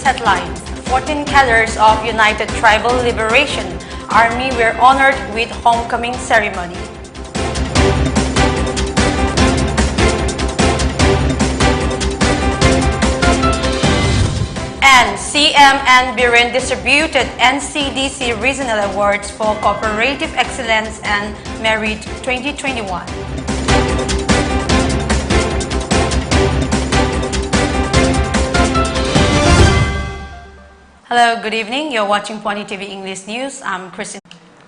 Headlines: 14 cadres of United Tribal Liberation Army were honored with homecoming ceremony. And CM and Biren distributed NCDC Regional Awards for Cooperative Excellence and Merit 2021. Hello, good evening. You're watching Pony TV English News. I'm CHRISTINA.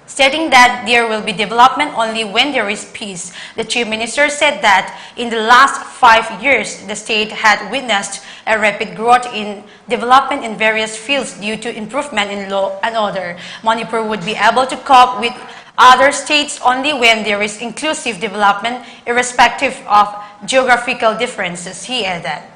Stating that there will be development only when there is peace, the Chief Minister said that in the last 5 years, the state had witnessed a rapid growth in development in various fields due to improvement in law and order. Manipur would be able to cope with other states only when there is inclusive development, irrespective of geographical differences, he added.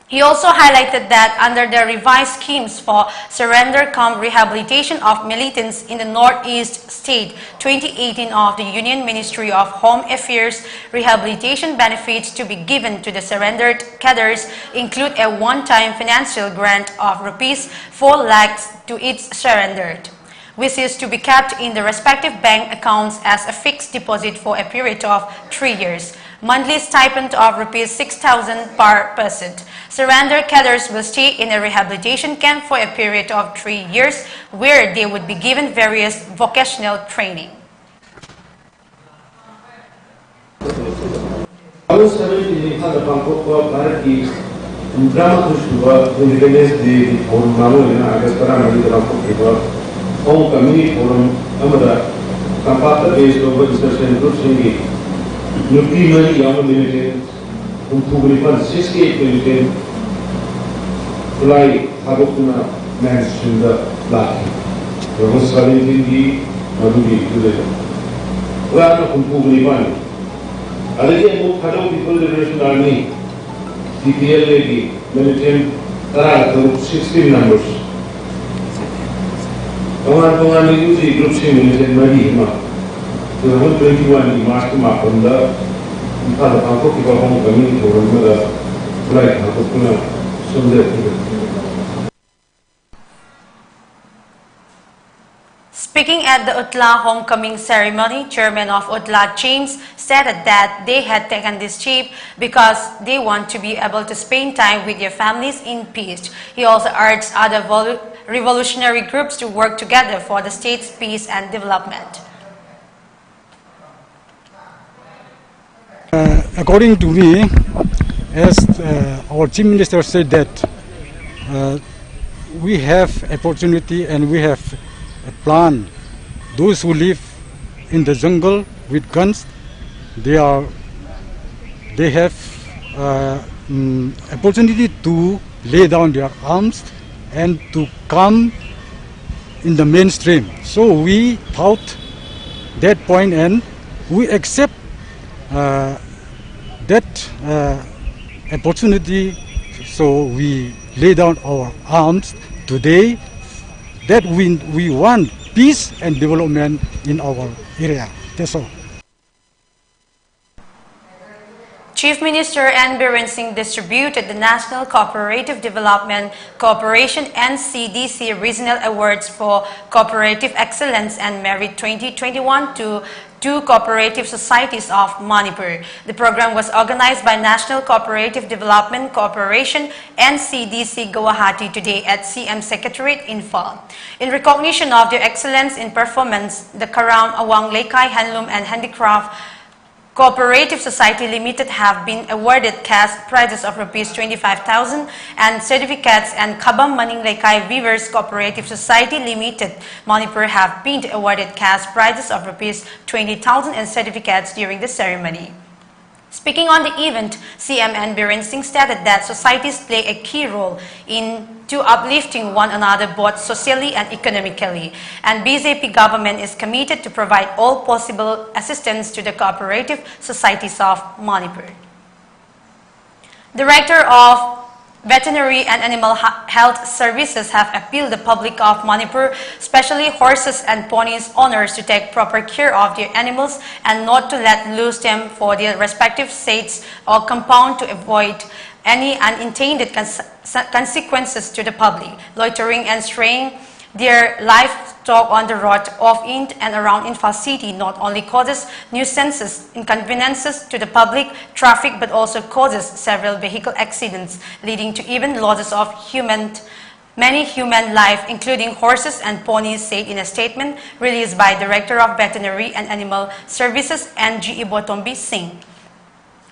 He also highlighted that under the revised schemes for surrender cum rehabilitation of militants in the Northeast State 2018 of the Union Ministry of Home Affairs, rehabilitation benefits to be given to the surrendered cadres include a one-time financial grant of Rs 4 lakhs to each surrendered, which is to be kept in the respective bank accounts as a fixed deposit for a period of 3 years. Monthly stipend of Rs 6,000 per person. Surrender cadres will stay in a rehabilitation camp for a period of 3 years where they would be given various vocational training. Nuclear young militants, Umpugulipan 68 militants, fly Habokuna mansion the Laki. There was 17 Maduri today. Well, Umpugulipan. Again, Mukado People Liberation Army, CPLA, militant, 16 numbers. Kawan use the group C militant Madima. 21 March to Mapunda, Pada Panko, Hong Kong, or another flight, Hakuna, Sunday. Speaking at the Utla homecoming ceremony, Chairman of Utla James stated that they had taken this shape because they want to be able to spend time with their families in peace. He also urged other revolutionary groups to work together for the state's peace and development. According to me, as our Chief Minister said that we have opportunity and we have a plan. Those who live in the jungle with guns, they have opportunity to lay down their arms and to come in the mainstream. So we thought that point and we accept that opportunity, so we lay down our arms today that we want peace and development in our area. That's all. Chief Minister N. Biren Singh distributed the National Cooperative Development Corporation NCDC Regional Awards for Cooperative Excellence and Merit 2021 to 2 cooperative societies of Manipur. The program was organized by National Cooperative Development Corporation NCDC Guwahati today at CM Secretariat in Fall. In recognition of their excellence in performance, the Karam Awang Lekai Handloom and Handicraft Cooperative Society Limited have been awarded cash prizes of Rs 25,000 and certificates, and Kabam Maning Lekai Weavers Cooperative Society Limited, Manipur, have been awarded cash prizes of Rs 20,000 and certificates during the ceremony. Speaking on the event, CM N. Biren Singh stated that societies play a key role in uplifting one another both socially and economically, and BJP government is committed to provide all possible assistance to the cooperative societies of Manipur. Director of Veterinary and animal health services have appealed the public of Manipur, especially horses and ponies owners, to take proper care of their animals and not to let loose them for their respective states or compound to avoid any unintended consequences to the public. Loitering and straying their livestock on the road of in and around Imphal City not only causes nuisances, inconveniences to the public traffic, but also causes several vehicle accidents, leading to even losses of many human life, including horses and ponies, said in a statement released by Director of Veterinary and Animal Services N.G. Ibotombi Singh.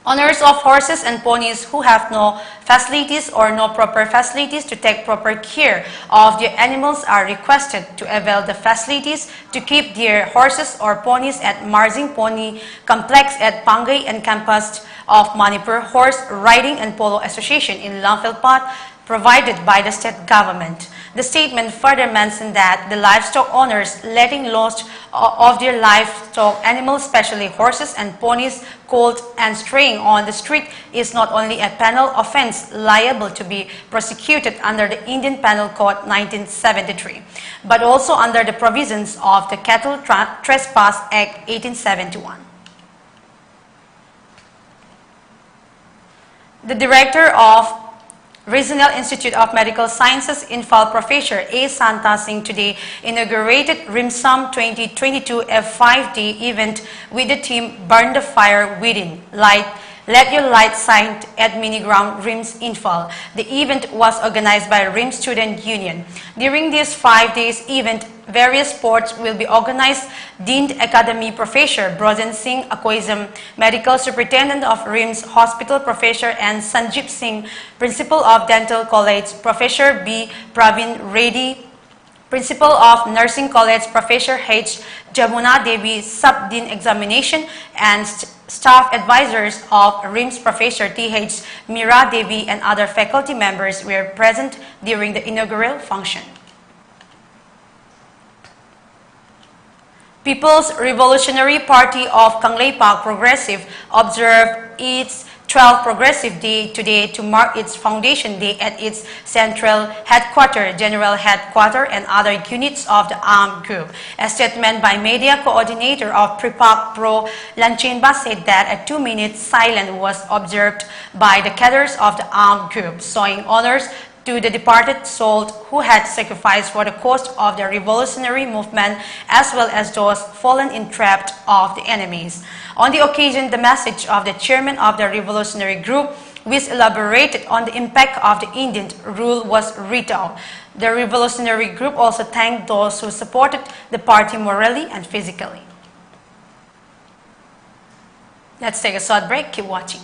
Owners of horses and ponies who have no facilities or no proper facilities to take proper care of their animals are requested to avail the facilities to keep their horses or ponies at Marzing Pony Complex at Pangay and campus of Manipur Horse Riding and Polo Association in Langfilpat, provided by the state government. The statement further mentioned that the livestock owners letting loose of their livestock animals, especially horses and ponies, caught and straying on the street is not only a penal offense liable to be prosecuted under the Indian Penal Code 1973, but also under the provisions of the Cattle Trespass Act 1871. The director of Regional Institute of Medical Sciences, Imphal, Professor A. Santa Singh, today inaugurated RIMSAM 2022, a 5-day event with the theme Burn the Fire Within, Let Your Light Shine at Mini Ground RIMS Imphal. The event was organized by RIMS Student Union. During this 5 days event, various sports will be organized. Dean Academy Professor Brojan Singh Akoizam, Medical Superintendent of RIMS Hospital Professor and Sanjeev Singh, Principal of Dental College Professor B. Praveen Reddy, Principal of Nursing College Professor H. Jamuna Devi, Sub-Dean Examination, and staff advisors of RIMS Professor T.H. Mira Devi and other faculty members were present during the inaugural function. People's Revolutionary Party of Kangleipak Progressive observed its 12th Progressive Day today to mark its foundation day at its central headquarters, general headquarters, and other units of the armed group. A statement by media coordinator of Pripak Pro Lanchenba said that a 2-minute silence was observed by the cadres of the armed group, showing honors to the departed souls who had sacrificed for the cause of the revolutionary movement, as well as those fallen in trap of the enemies. On the occasion, the message of the chairman of the revolutionary group, which elaborated on the impact of the Indian rule, was read out. The revolutionary group also thanked those who supported the party morally and physically. Let's take a short break. Keep watching.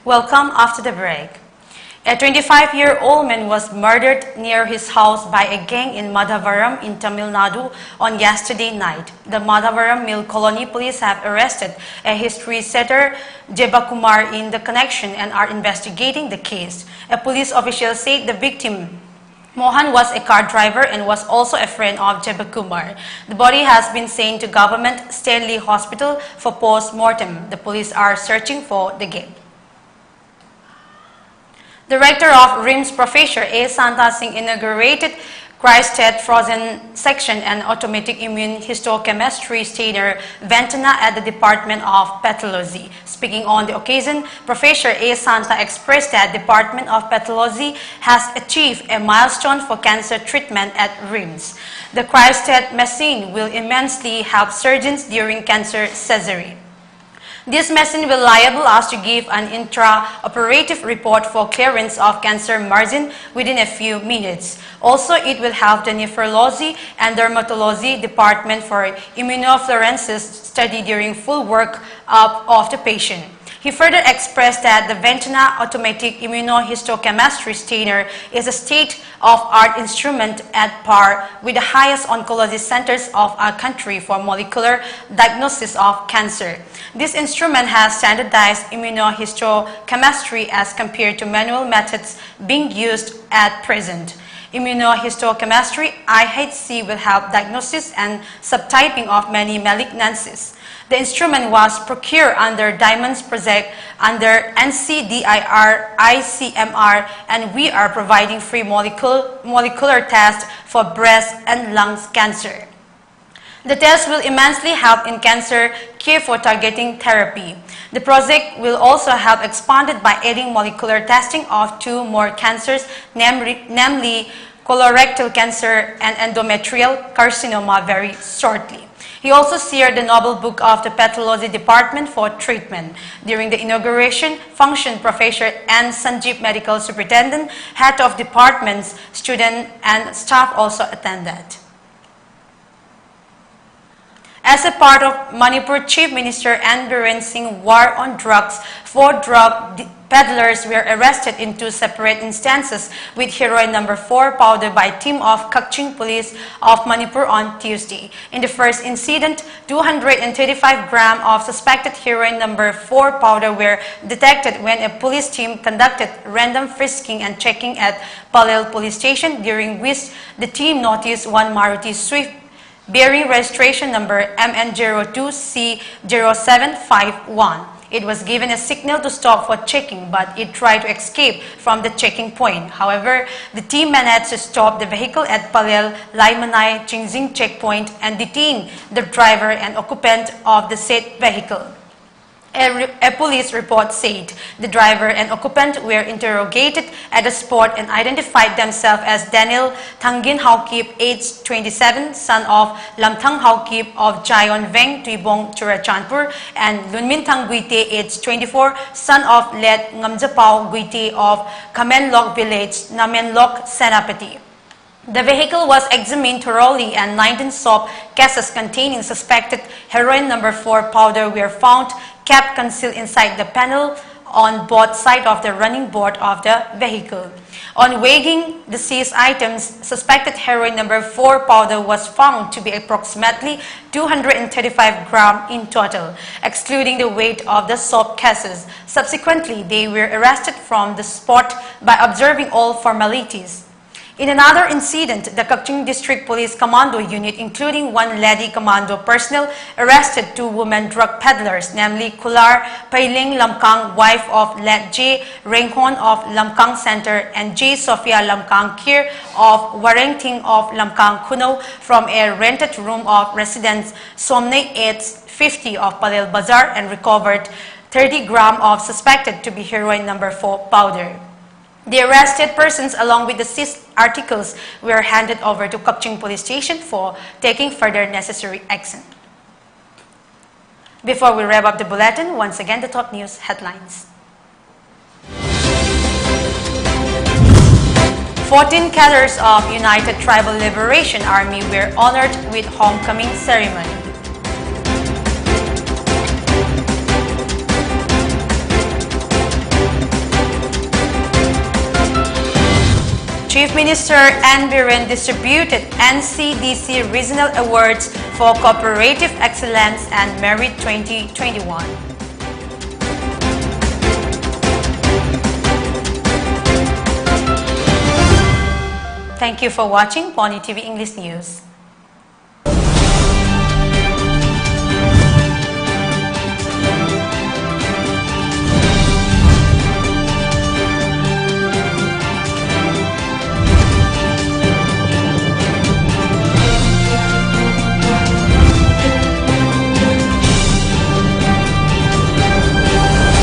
Welcome after the break. A 25-year-old man was murdered near his house by a gang in Madhavaram in Tamil Nadu on yesterday night. The Madhavaram Mill Colony police have arrested a history setter, Jebakumar, in the connection and are investigating the case. A police official said the victim, Mohan, was a car driver and was also a friend of Jebakumar. The body has been sent to Government Stanley Hospital for post-mortem. The police are searching for the gang. Director of RIMS Professor A. Santa Singh inaugurated Cryostat frozen section and automatic immune histochemistry stainer Ventana at the Department of Pathology. Speaking on the occasion, Professor A. Santa expressed that Department of Pathology has achieved a milestone for cancer treatment at RIMS. The cryostat machine will immensely help surgeons during cancer surgery. This machine will enable us to give an intra-operative report for clearance of cancer margin within a few minutes. Also, it will help the nephrology and dermatology department for immunofluorescence study during full work-up of the patient. He further expressed that the Ventana automatic immunohistochemistry stainer is a state-of-art instrument at par with the highest oncology centers of our country for molecular diagnosis of cancer. This instrument has standardized immunohistochemistry as compared to manual methods being used at present. Immunohistochemistry (IHC) will help diagnosis and subtyping of many malignancies. The instrument was procured under Diamond's project under NCDIR ICMR, and we are providing free molecular tests for breast and lung cancer. The test will immensely help in cancer care for targeting therapy. The project will also help expanded by adding molecular testing of 2 more cancers, namely colorectal cancer and endometrial carcinoma very shortly. He also shared the Nobel Book of the Pathology Department for treatment. During the inauguration function, Professor N. Sanjeev, Medical Superintendent, Head of Departments, students, and staff also attended. As a part of Manipur Chief Minister N. Biren Singh war on drugs, 4 drug peddlers were arrested in 2 separate instances with heroin number 4 powder by team of Kaching Police of Manipur on Tuesday. In the first incident, 235 grams of suspected heroin number 4 powder were detected when a police team conducted random frisking and checking at Palel Police Station, during which the team noticed 1 Maruti Swift bearing registration number MN02C0751. It was given a signal to stop for checking, but it tried to escape from the checking point. However, the team managed to stop the vehicle at Palel Laimanai Chingjing checkpoint and detain the driver and occupant of the said vehicle. A police report said the driver and occupant were interrogated at the spot and identified themselves as Daniel Thangin Haukip, age 27, son of Lamthang Haukip of Jayon Veng, Tuibong, Churachandpur, and Lunmin Thang Guite, age 24, son of Let Ngamjapao Guite of Kamenlok Village, Namenlok, Senapati. The vehicle was examined thoroughly and 19 soap cases containing suspected heroin number 4 powder were found kept concealed inside the panel on both sides of the running board of the vehicle. On weighing the seized items, suspected heroin number 4 powder was found to be approximately 235 grams in total, excluding the weight of the soap cases. Subsequently, they were arrested from the spot by observing all formalities. In another incident, the Kaching District Police Commando Unit, including 1 lady commando personnel, arrested 2 women drug peddlers, namely Kular Pailing Lamkang, wife of Let J. Renghon of Lamkang Center, and J. Sophia Lamkang Kir of Warengting of Lamkang Kuno, from a rented room of residence Somne 850 of Palel Bazar, and recovered 30 grams of suspected to be heroin number 4 powder. The arrested persons, along with the seized articles, were handed over to Kaching Police Station for taking further necessary action. Before we wrap up the bulletin, once again the top news headlines. 14 cadres of United Tribal Liberation Army were honored with homecoming ceremony. Chief Minister N. Biren distributed NCDC Regional Awards for Cooperative Excellence and Merit 2021. Thank you for watching Pony TV English News.